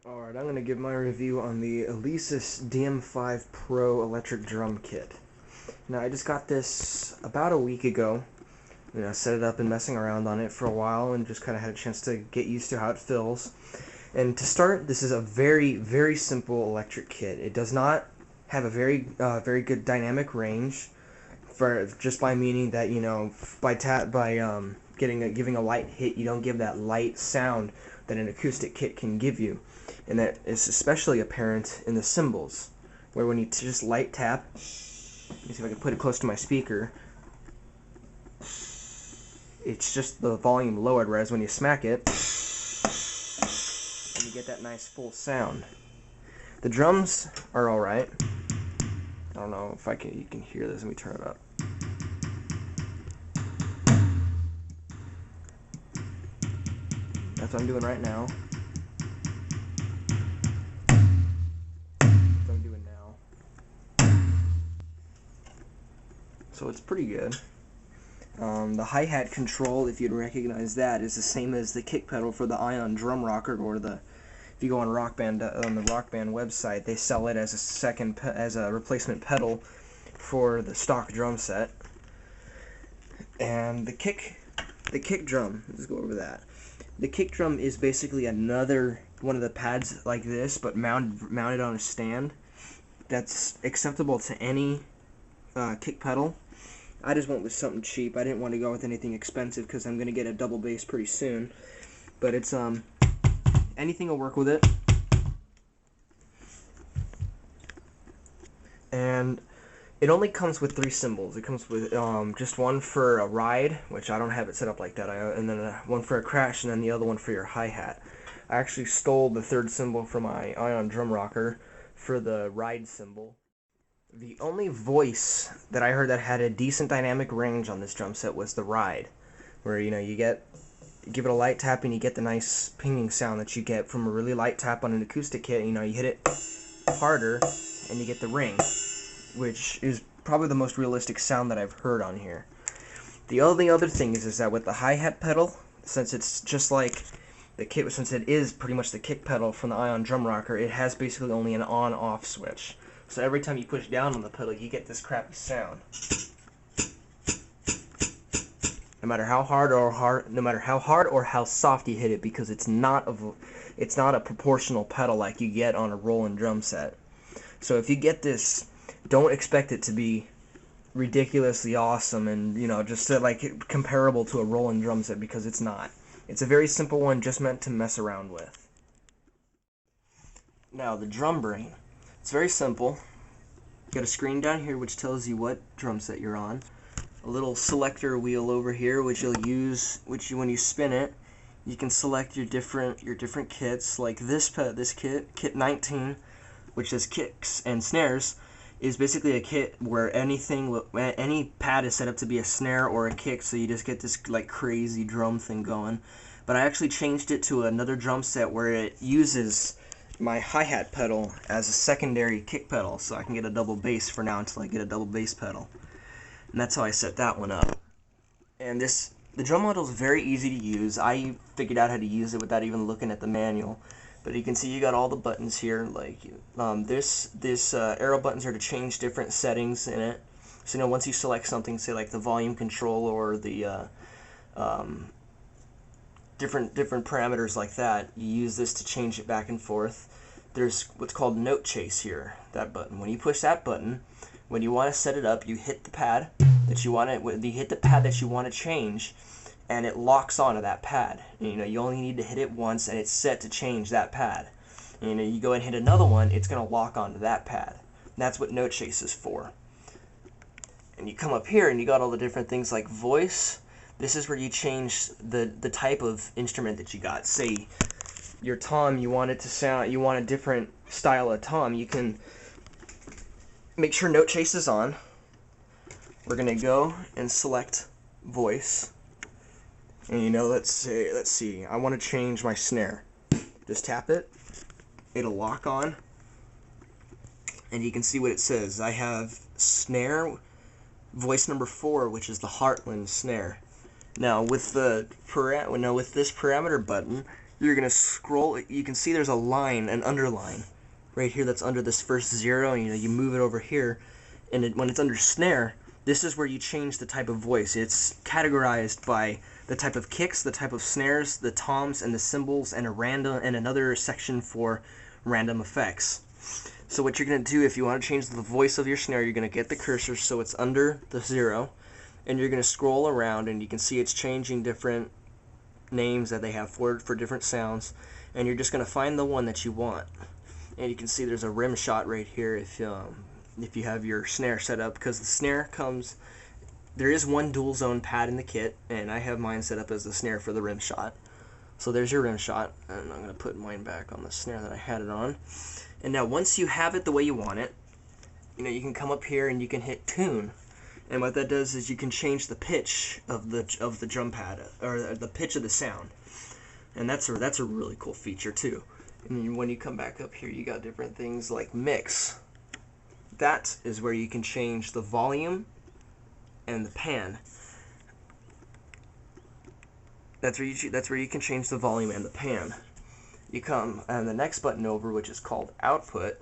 Alright, I'm going to give my review on the Alesis DM5 Pro electric drum kit. Now, I just got this about a week ago. Set it up and messing around on it for a while and just kind of had a chance to get used to how it feels. And to start, this is a very, very simple electric kit. It does not have a very good dynamic range, for just by meaning that, giving a light hit, you don't give that light sound that an acoustic kit can give you. And that is especially apparent in the cymbals, where when you just light tap, let me see if I can put it close to my speaker, it's just the volume lowered, whereas when you smack it, and you get that nice full sound. The drums are alright. I don't know if you can hear this. Let me turn it up. That's what I'm doing right now. So it's pretty good. The hi-hat control, if you'd recognize that, is the same as the kick pedal for the Ion drum rocker, or if you go on Rock Band, on the Rock Band website, they sell it as a replacement pedal for the stock drum set. And the kick drum, let's go over that. The kick drum is basically another one of the pads like this, but mounted on a stand. That's acceptable to any kick pedal. I just went with something cheap. I didn't want to go with anything expensive because I'm going to get a double bass pretty soon. But it's, anything will work with it. And it only comes with 3 cymbals. It comes with just one for a ride, which I don't have it set up like that, and then one for a crash, and then the other one for your hi-hat. I actually stole the 3rd cymbal from my Ion drum rocker for the ride cymbal. The only voice that I heard that had a decent dynamic range on this drum set was the ride, where you give it a light tap and you get the nice pinging sound that you get from a really light tap on an acoustic kit. You hit it harder and you get the ring, which is probably the most realistic sound that I've heard on here. The only other thing is that with the hi-hat pedal, since it's just like the kit, since it is pretty much the kick pedal from the Ion drum rocker, it has basically only an on-off switch. So every time you push down on the pedal, you get this crappy sound. No matter how hard or how soft you hit it, because it's not a proportional pedal like you get on a Roland drum set. So if you get this, don't expect it to be ridiculously awesome and just comparable to a Roland drum set, because it's not. It's a very simple one, just meant to mess around with. Now the drum brain. It's very simple. You got a screen down here which tells you what drum set you're on. A little selector wheel over here which you'll use, when you spin it, you can select your different kits. Like this kit 19, which is kicks and snares, is basically a kit where any pad is set up to be a snare or a kick, so you just get this crazy drum thing going. But I actually changed it to another drum set where it uses my hi-hat pedal as a secondary kick pedal, so I can get a double bass for now until I get a double bass pedal. And that's how I set that one up. And the drum model is very easy to use. I figured out how to use it without even looking at the manual. But you can see you got all the buttons here. This arrow buttons are to change different settings in it. So once you select something, say like the volume control or the different parameters like that, you use this to change it back and forth. There's what's called note chase here, that button. When you push that button, when you want to set it up, you hit the pad that you want to change, and it locks onto that pad. You only need to hit it once, and it's set to change that pad. You go and hit another one, it's going to lock onto that pad. And that's what note chase is for. And you come up here, and you got all the different things like voice. This is where you change the type of instrument that you got. Say your tom, you want a different style of tom. You can make sure note chase is on. We're gonna go and select voice. And let's see, I want to change my snare. Just tap it. It'll lock on. And you can see what it says. I have snare, voice number 4, which is the Heartland snare. Now with this parameter button, you're going to scroll. You can see there's a line, an underline, right here that's under this first 0, and you move it over here, and when it's under snare, this is where you change the type of voice. It's categorized by the type of kicks, the type of snares, the toms, and the cymbals, and another section for random effects. So what you're going to do, if you want to change the voice of your snare, you're going to get the cursor so it's under the 0, and you're going to scroll around, and you can see it's changing different names that they have for different sounds, and you're just going to find the one that you want. And you can see there's a rim shot right here if you have your snare set up, because the snare comes, there is one dual zone pad in the kit, and I have mine set up as the snare for the rim shot. So there's your rim shot, and I'm going to put mine back on the snare that I had it on. And now once you have it the way you want it, you can come up here and you can hit tune. And what that does is you can change the pitch of the drum pad, or the pitch of the sound. And that's a really cool feature too. And when you come back up here, you got different things like mix. That is where you can change the volume and the pan. That's where you can change the volume and the pan. You come and the next button over, which is called output.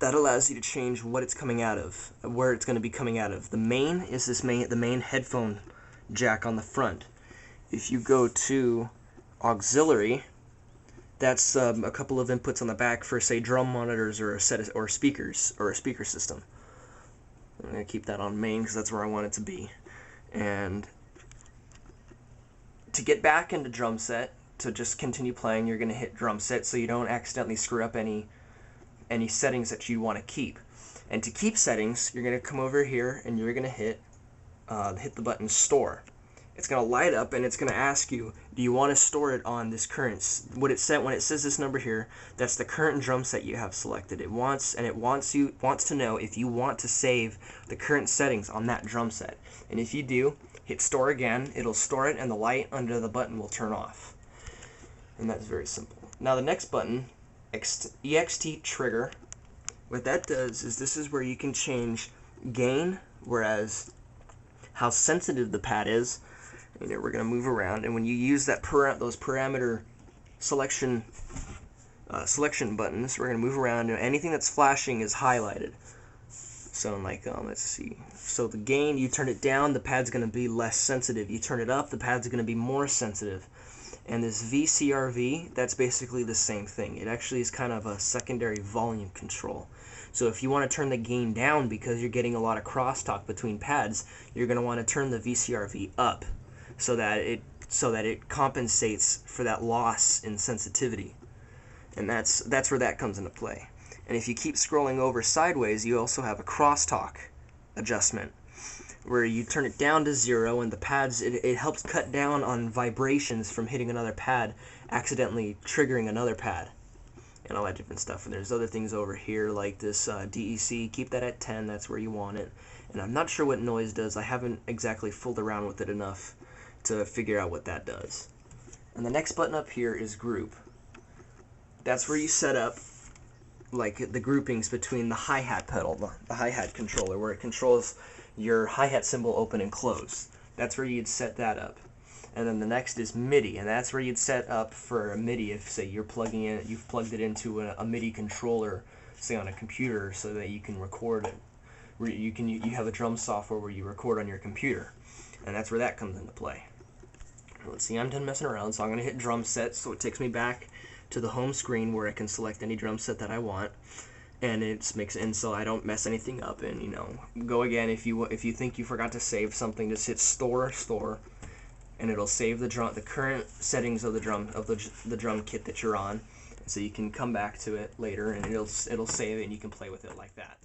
That allows you to change what it's coming out of, where it's going to be coming out of. The main is the main headphone jack on the front. If you go to auxiliary, that's a couple of inputs on the back for, say, drum monitors or speakers or a speaker system. I'm going to keep that on main because that's where I want it to be. And to get back into drum set, to just continue playing, you're going to hit drum set so you don't accidentally screw up any settings that you want to keep. And to keep settings, you're going to come over here and you're going to hit the button store. It's going to light up and it's going to ask you, do you want to store it on this current, when it says this number here, that's the current drum set you have selected. It wants to know if you want to save the current settings on that drum set. And if you do, hit store again, it'll store it and the light under the button will turn off. And that's very simple. Now the next button, EXT trigger, what that does is this is where you can change gain, whereas how sensitive the pad is. We're going to move around, and when you use those parameter selection buttons, we're going to move around, and anything that's flashing is highlighted. So like, let's see. So the gain, you turn it down, the pad's going to be less sensitive. You turn it up, the pad's going to be more sensitive. And this VCRV, that's basically the same thing. It actually is kind of a secondary volume control. So if you want to turn the gain down because you're getting a lot of crosstalk between pads, you're going to want to turn the VCRV up so that it compensates for that loss in sensitivity. And that's where that comes into play. And if you keep scrolling over sideways, you also have a crosstalk adjustment, where you turn it down to 0, and the pads, it helps cut down on vibrations from hitting another pad, accidentally triggering another pad, and all that different stuff. And there's other things over here, like this DEC, keep that at 10, that's where you want it. And I'm not sure what noise does, I haven't exactly fooled around with it enough to figure out what that does. And the next button up here is group. That's where you set up like the groupings between the hi-hat pedal, the hi-hat controller, where it controls your hi-hat cymbal open and close. That's where you'd set that up. And then the next is MIDI, and that's where you'd set up for a MIDI if, say, you've plugged it into a MIDI controller, say on a computer, so that you can record it. Where you have a drum software where you record on your computer, and that's where that comes into play. Let's see, I'm done messing around, so I'm going to hit drum set, so it takes me back to the home screen where I can select any drum set that I want. And so I don't mess anything up, and go again if you think you forgot to save something, just hit store, and it'll save the current settings of the drum kit that you're on, so you can come back to it later and it'll save it and you can play with it like that.